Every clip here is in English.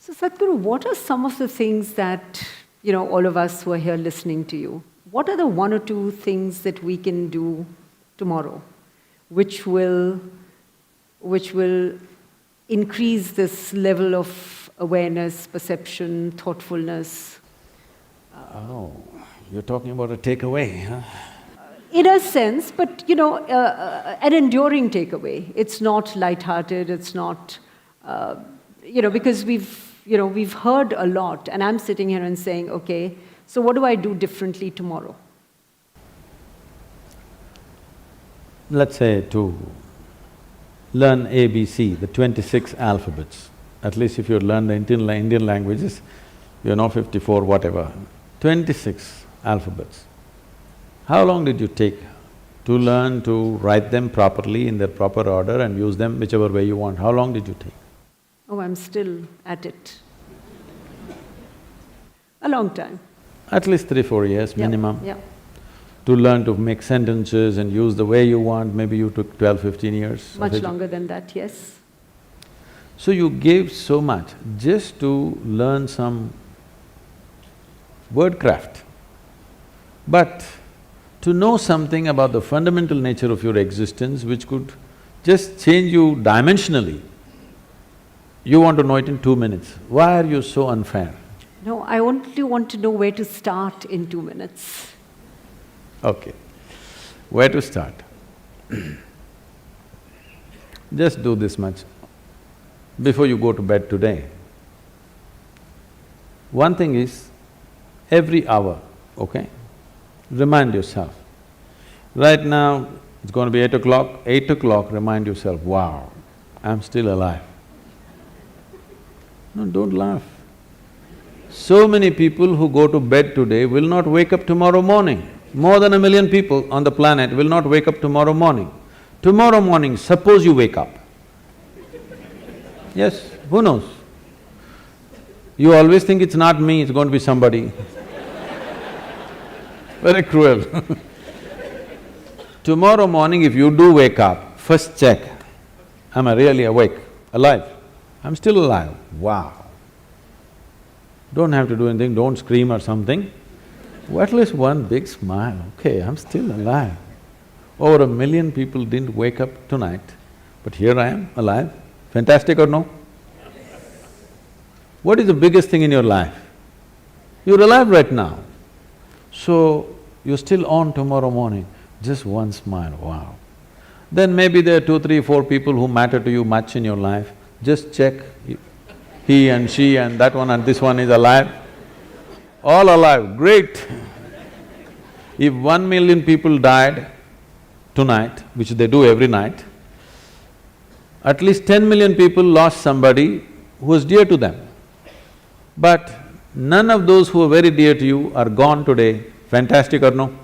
So, Sadhguru, what are some of the things that, all of us who are here listening to you, what are the one or two things that we can do tomorrow which will increase this level of awareness, perception, thoughtfulness? Oh, you're talking about a takeaway, huh? In a sense, but an enduring takeaway. It's not lighthearted, it's not, because we've heard a lot, and I'm sitting here and saying, okay, so what do I do differently tomorrow? Let's say to learn ABC, the 26 alphabets. At least if you learn the Indian languages, you know 54, whatever. 26 alphabets. How long did you take to learn to write them properly in their proper order and use them whichever way you want? How long did you take? Oh, I'm still at it. A long time. At least 3-4 years minimum. Yeah. To learn to make sentences and use the way you want, maybe you took 12-15 years. Much longer than that, yes. So you gave so much just to learn some wordcraft. But to know something about the fundamental nature of your existence which could just change you dimensionally, you want to know it in 2 minutes. Why are you so unfair? No, I only want to know where to start in 2 minutes. Okay. Where to start? Just do this much. Before you go to bed today, one thing is, every hour, okay, remind yourself. Right now, it's going to be 8 o'clock, 8 o'clock, remind yourself, wow, I'm still alive. No, don't laugh. So many people who go to bed today will not wake up tomorrow morning. More than 1 million people on the planet will not wake up tomorrow morning. Tomorrow morning, suppose you wake up. Yes, who knows? You always think it's not me, it's going to be somebody. Very cruel. Tomorrow morning, if you do wake up, first check, am I really awake, alive? I'm still alive, wow. Don't have to do anything, don't scream or something. At least one big smile, okay, I'm still alive. Over 1 million people didn't wake up tonight, but here I am, alive. Fantastic or no? What is the biggest thing in your life? You're alive right now. So, you're still on tomorrow morning, just one smile, wow. Then maybe there are 2, 3, 4 people who matter to you much in your life, just check, he and she and that one and this one is alive. All alive, great. If 1 million people died tonight, which they do every night, at least 10 million people lost somebody who was dear to them. But none of those who are very dear to you are gone today. Fantastic or no?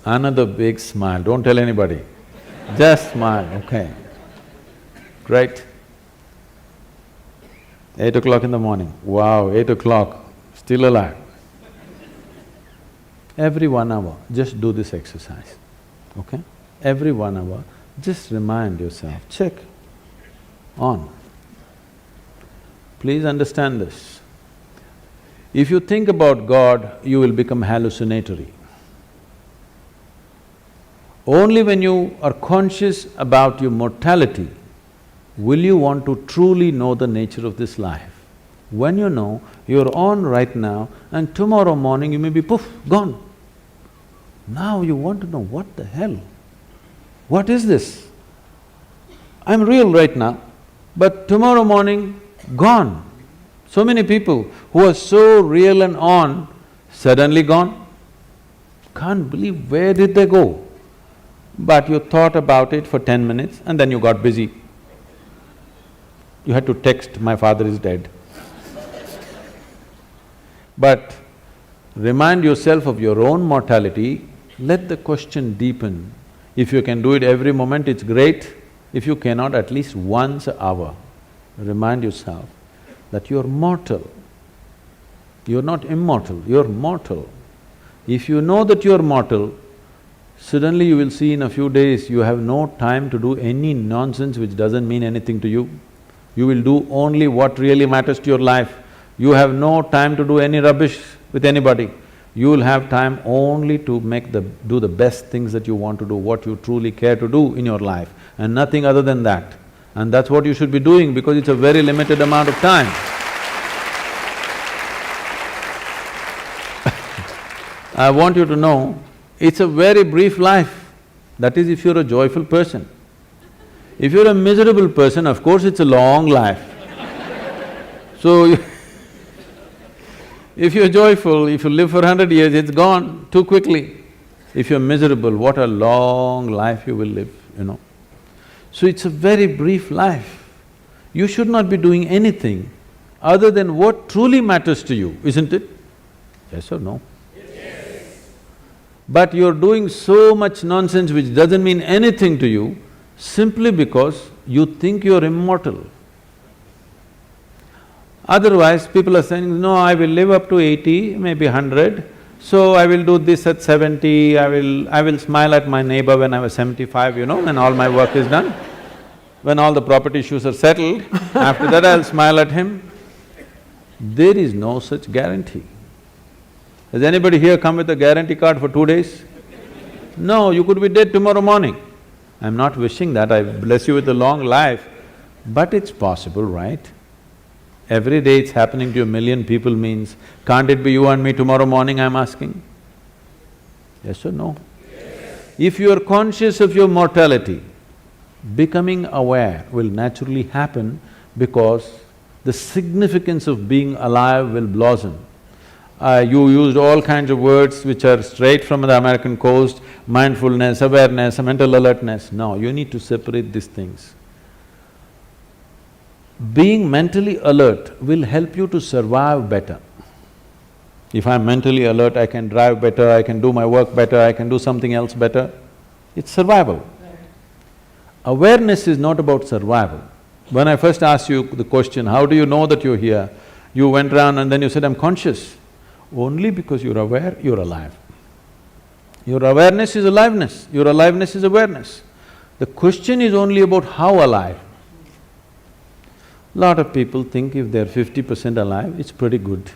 Another big smile, don't tell anybody. Just smile, okay. Great. 8 o'clock in the morning, wow, 8 o'clock, still alive. Every 1 hour, just do this exercise, okay? Every 1 hour, just remind yourself, check, on. Please understand this. If you think about God, you will become hallucinatory. Only when you are conscious about your mortality will you want to truly know the nature of this life. When you know, you're on right now and tomorrow morning you may be poof, gone. Now you want to know, what the hell? What is this? I'm real right now, but tomorrow morning, gone. So many people who are so real and on, suddenly gone. Can't believe where did they go? But you thought about it for 10 minutes and then you got busy. You had to text, my father is dead. But remind yourself of your own mortality, let the question deepen. If you can do it every moment, it's great. If you cannot, at least once an hour, remind yourself that you're mortal. You're not immortal, you're mortal. If you know that you're mortal, suddenly you will see in a few days you have no time to do any nonsense which doesn't mean anything to you. You will do only what really matters to your life. You have no time to do any rubbish with anybody. You will have time only to do the best things that you want to do, what you truly care to do in your life, and nothing other than that. And that's what you should be doing because it's a very limited amount of time. I want you to know, it's a very brief life. That is if you're a joyful person. If you're a miserable person, of course it's a long life. So, if you're joyful, if you live for 100 years, it's gone too quickly. If you're miserable, what a long life you will live, you know. So it's a very brief life. You should not be doing anything other than what truly matters to you, isn't it? Yes or no? Yes. But you're doing so much nonsense which doesn't mean anything to you simply because you think you're immortal. Otherwise, people are saying, no, I will live up to 80, maybe 100, so I will do this at 70, I will smile at my neighbor when I was 75, you know, when all my work is done. When all the property issues are settled, after that I'll smile at him. There is no such guarantee. Has anybody here come with a guarantee card for 2 days? No, you could be dead tomorrow morning. I'm not wishing that, I bless you with a long life, but it's possible, right? Every day it's happening to a million people means, can't it be you and me tomorrow morning, I'm asking? Yes or no? Yes. If you are conscious of your mortality, becoming aware will naturally happen because the significance of being alive will blossom. You used all kinds of words which are straight from the American coast, mindfulness, awareness, mental alertness. No, you need to separate these things. Being mentally alert will help you to survive better. If I'm mentally alert, I can drive better, I can do my work better, I can do something else better. It's survival. Awareness is not about survival. When I first asked you the question, how do you know that you're here? You went around and then you said, I'm conscious. Only because you're aware, you're alive. Your awareness is aliveness, your aliveness is awareness. The question is only about how alive. Lot of people think if they're 50% alive, it's pretty good.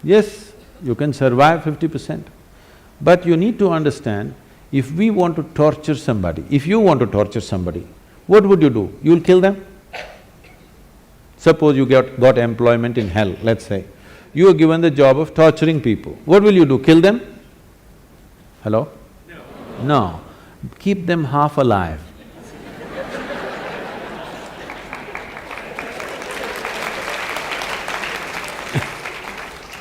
Yes, you can survive 50%. But you need to understand, if we want to torture somebody, if you want to torture somebody, what would you do? You'll kill them? Suppose you got employment in hell, let's say. You are given the job of torturing people. What will you do? Kill them? Hello? No. No. Keep them half alive.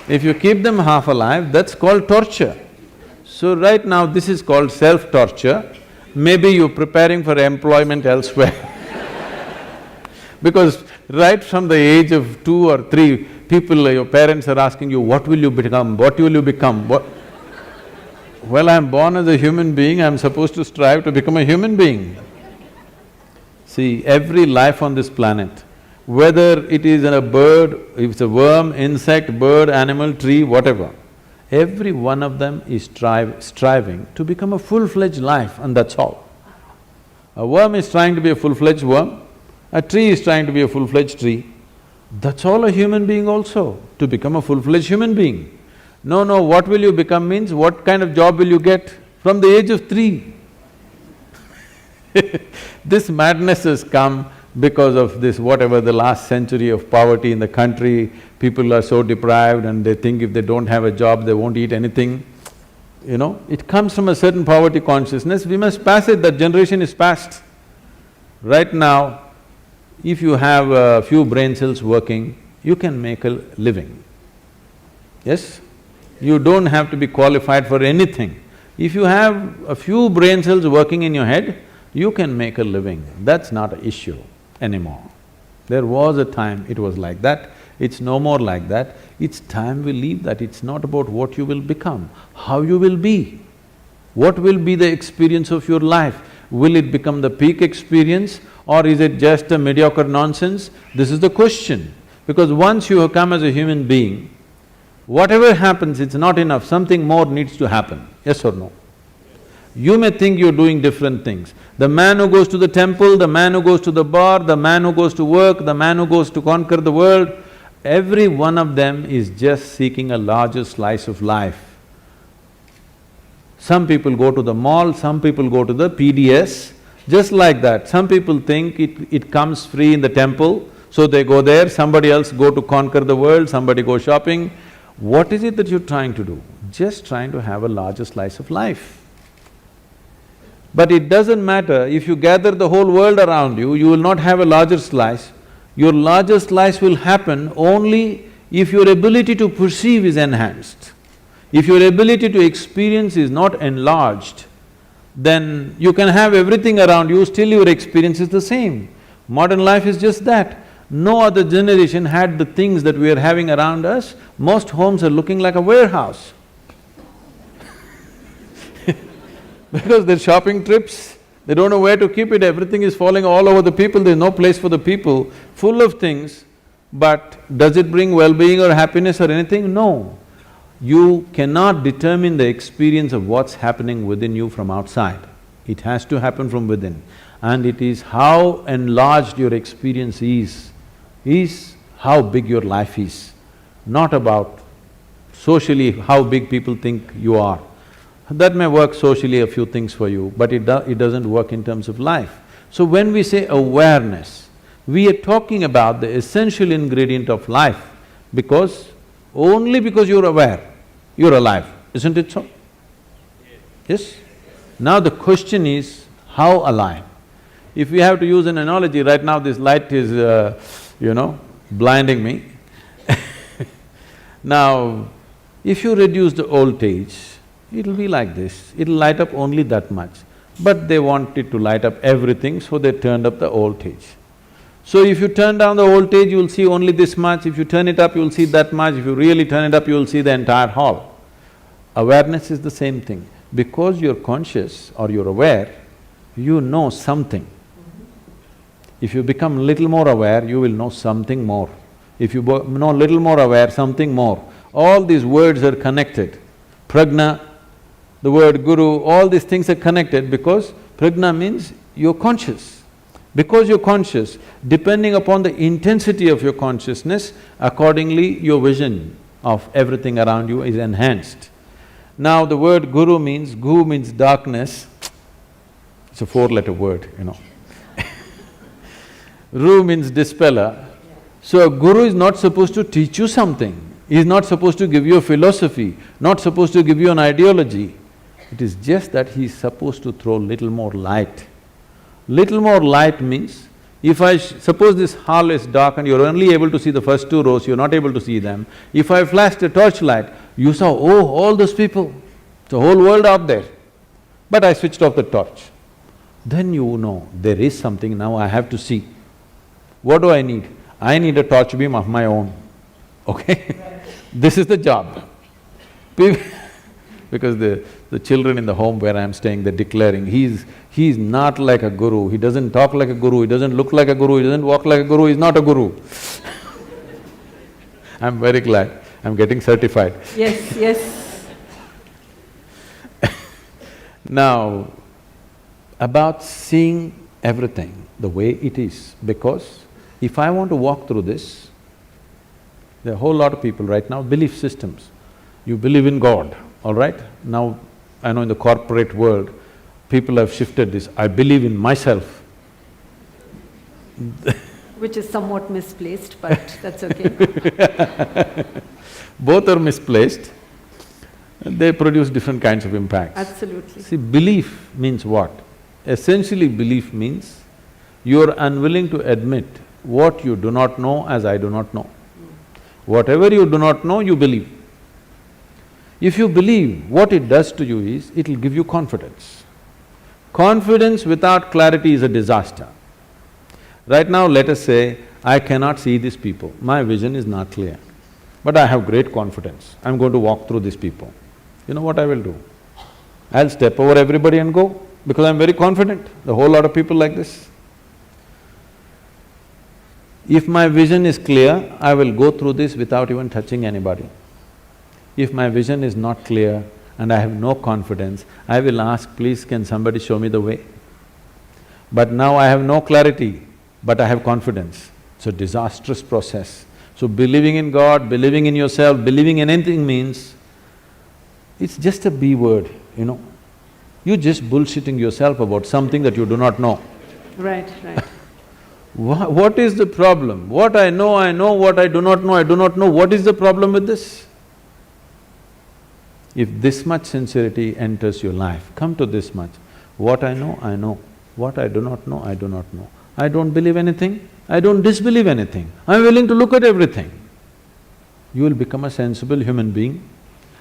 If you keep them half alive, that's called torture. So right now this is called self-torture. Maybe you're preparing for employment elsewhere. Because right from the age of 2 or 3, people, your parents are asking you, what will you become, what will you become, what… Well, I'm born as a human being, I'm supposed to strive to become a human being. See, every life on this planet, whether it is a bird, if it's a worm, insect, bird, animal, tree, whatever, every one of them is striving to become a full-fledged life, and that's all. A worm is trying to be a full-fledged worm, a tree is trying to be a full-fledged tree. That's all a human being also, to become a full-fledged human being. No, what will you become means what kind of job will you get from the age of 3? This madness has come because of this, whatever the last century of poverty in the country, people are so deprived and they think if they don't have a job, they won't eat anything. You know, it comes from a certain poverty consciousness, we must pass it, that generation is past. Right now, if you have a few brain cells working, you can make a living. Yes? You don't have to be qualified for anything. If you have a few brain cells working in your head, you can make a living. That's not an issue anymore. There was a time it was like that, it's no more like that. It's time we leave that. It's not about what you will become, how you will be. What will be the experience of your life? Will it become the peak experience or is it just a mediocre nonsense? This is the question. Because once you have come as a human being, whatever happens, it's not enough, something more needs to happen, yes or no? You may think you're doing different things. The man who goes to the temple, the man who goes to the bar, the man who goes to work, the man who goes to conquer the world, every one of them is just seeking a larger slice of life. Some people go to the mall, some people go to the PDS, just like that. Some people think it comes free in the temple, so they go there, somebody else go to conquer the world, somebody go shopping. What is it that you're trying to do? Just trying to have a larger slice of life. But it doesn't matter, if you gather the whole world around you, you will not have a larger slice. Your larger slice will happen only if your ability to perceive is enhanced. If your ability to experience is not enlarged, then you can have everything around you, still your experience is the same. Modern life is just that. No other generation had the things that we are having around us. Most homes are looking like a warehouse. Because they're shopping trips, they don't know where to keep it, everything is falling all over the people, there's no place for the people, full of things. But does it bring well-being or happiness or anything? No. You cannot determine the experience of what's happening within you from outside. It has to happen from within. And it is how enlarged your experience is how big your life is. Not about socially how big people think you are. That may work socially a few things for you, but it doesn't work in terms of life. So when we say awareness, we are talking about the essential ingredient of life, because only because you're aware, you're alive, isn't it so? Yes? Now the question is, how alive? If we have to use an analogy, right now this light is, blinding me. Now, if you reduce the voltage, it'll be like this, it'll light up only that much. But they want it to light up everything, so they turned up the voltage. So if you turn down the voltage, you'll see only this much, if you turn it up, you'll see that much, if you really turn it up, you'll see the entire hall. Awareness is the same thing. Because you're conscious or you're aware, you know something. If you become little more aware, you will know something more. If you know little more aware, something more. All these words are connected. Prajna, the word guru, all these things are connected because prajna means you're conscious. Because you're conscious, depending upon the intensity of your consciousness, accordingly your vision of everything around you is enhanced. Now the word guru means, gu means darkness, it's a four-letter word, Ru means dispeller. So a guru is not supposed to teach you something, he is not supposed to give you a philosophy, not supposed to give you an ideology. It is just that he is supposed to throw little more light. Little more light means, if suppose this hall is dark and you're only able to see the first two rows, you're not able to see them. If I flashed a torchlight, you saw, oh, all those people, the whole world out there. But I switched off the torch. Then you know, there is something, now I have to see. What do I need? I need a torch beam of my own, okay? This is the job. Because the children in the home where I'm staying, they're declaring, he's not like a guru, he doesn't talk like a guru, he doesn't look like a guru, he doesn't walk like a guru, he's not a guru. I'm very glad, I'm getting certified. Yes, yes. Now, about seeing everything the way it is, because if I want to walk through this, there are a whole lot of people right now, belief systems. You believe in God, all right? Now, I know in the corporate world, people have shifted this, I believe in myself. Which is somewhat misplaced, but that's okay. Both are misplaced, they produce different kinds of impacts. Absolutely. See, belief means what? Essentially, belief means you're unwilling to admit what you do not know as I do not know. Whatever you do not know, you believe. If you believe, what it does to you is, it'll give you confidence. Confidence without clarity is a disaster. Right now, let us say, I cannot see these people, my vision is not clear. But I have great confidence, I'm going to walk through these people. You know what I will do? I'll step over everybody and go, because I'm very confident, the whole lot of people like this. If my vision is clear, I will go through this without even touching anybody. If my vision is not clear, and I have no confidence, I will ask, please can somebody show me the way? But now I have no clarity, but I have confidence. It's a disastrous process. So believing in God, believing in yourself, believing in anything means, it's just a B word, you know. You're just bullshitting yourself about something that you do not know. Right, right. What is the problem? What I know, what I do not know, I do not know. What is the problem with this? If this much sincerity enters your life, come to this much. What I know, I know. What I do not know, I do not know. I don't believe anything, I don't disbelieve anything. I'm willing to look at everything. You will become a sensible human being,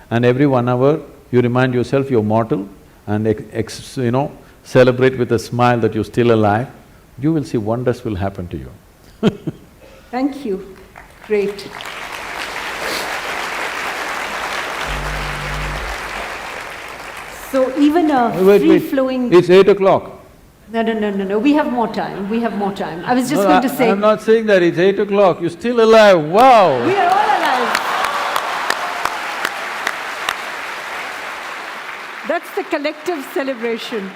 and every 1 hour you remind yourself you're mortal and celebrate with a smile that you're still alive. You will see wonders will happen to you. Thank you. Great. So even a free-flowing… It's 8 o'clock. No, we have more time, we have more time. I was just going to say… I'm not saying that, it's 8 o'clock, you're still alive, wow! We are all alive. That's the collective celebration.